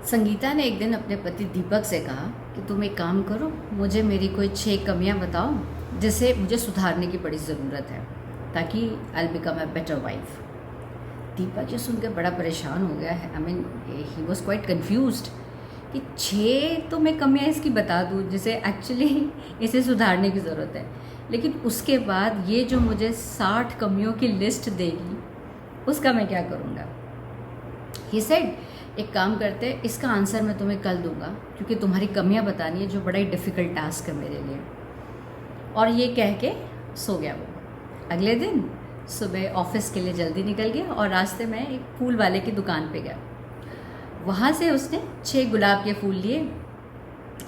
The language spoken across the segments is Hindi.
संगीता ने एक दिन अपने पति दीपक से कहा कि तुम एक काम करो, मुझे मेरी कोई 6 कमियां बताओ जिसे मुझे सुधारने की बड़ी ज़रूरत है ताकि I become a better wife. Deepak ये सुन के बड़ा परेशान हो गया है। I mean he was quite confused कि 6 तो मैं कमियां इसकी बता दूँ जिसे एक्चुअली इसे सुधारने की ज़रूरत है, लेकिन उसके बाद ये जो मुझे 60 कमियों की लिस्ट देगी उसका मैं क्या करूँगा। ही सेड एक काम करते, इसका आंसर मैं तुम्हें कल दूंगा क्योंकि तुम्हारी कमियां बतानी है जो बड़ा ही डिफ़िकल्ट टास्क है मेरे लिए। और ये कह के सो गया वो। अगले दिन सुबह ऑफिस के लिए जल्दी निकल गया और रास्ते में एक फूल वाले की दुकान पे गया। वहाँ से उसने 6 गुलाब के फूल लिए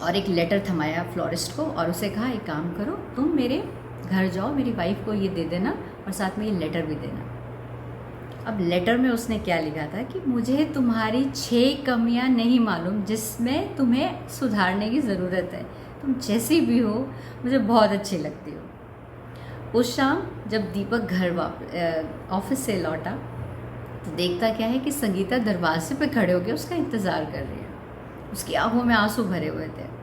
और एक लेटर थमाया फ्लोरिस्ट को और उसे कहा एक काम करो, तुम मेरे घर जाओ, मेरी वाइफ को ये दे देना और साथ में ये लेटर भी देना। अब लेटर में उसने क्या लिखा था कि मुझे तुम्हारी 6 कमियां नहीं मालूम जिसमें तुम्हें सुधारने की ज़रूरत है, तुम जैसी भी हो मुझे बहुत अच्छी लगती हो। उस शाम जब दीपक घर ऑफिस से लौटा तो देखता क्या है कि संगीता दरवाजे पे खड़े होकर उसका इंतज़ार कर रही है। उसकी आंखों में आंसू भरे हुए थे।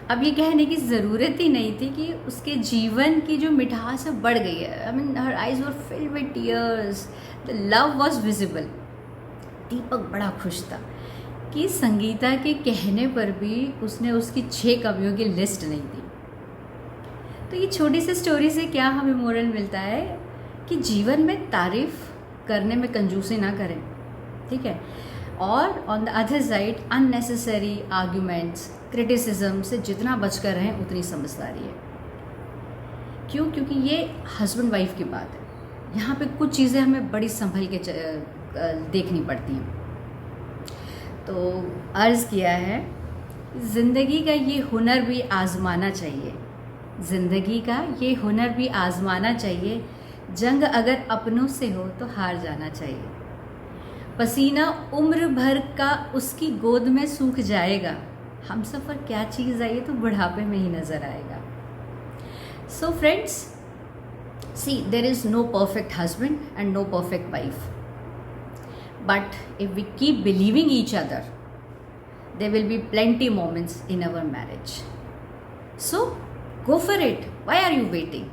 अब ये कहने की ज़रूरत ही नहीं थी कि उसके जीवन की जो मिठास है बढ़ गई है। I mean her eyes were filled with tears, the love was visible. Deepak बड़ा खुश था कि संगीता के कहने पर भी उसने उसकी 6 कमियों की लिस्ट नहीं दी। तो ये छोटी सी स्टोरी से क्या हमें मोरल मिलता है कि जीवन में तारीफ करने में कंजूसी ना करें, ठीक है। और on the other side unnecessary arguments, criticism से जितना बचकर रहें उतनी समझदारी है। क्यों? क्योंकि ये हस्बैंड वाइफ की बात है। यहाँ पे कुछ चीज़ें हमें बड़ी संभल के देखनी पड़ती हैं। तो अर्ज़ किया है, ज़िंदगी का ये हुनर भी आज़माना चाहिए, ज़िंदगी का ये हुनर भी आज़माना चाहिए। जंग अगर अपनों से हो तो हार जाना चाहिए। पसीना उम्र भर का उसकी गोद में सूख जाएगा। हम सफ़र क्या चीज़ है ये तो बुढ़ापे में ही नज़र आएगा। So friends, see there is no perfect husband and no perfect wife, but if we keep believing each other there will be plenty moments in our marriage. So go for it. Why are you waiting?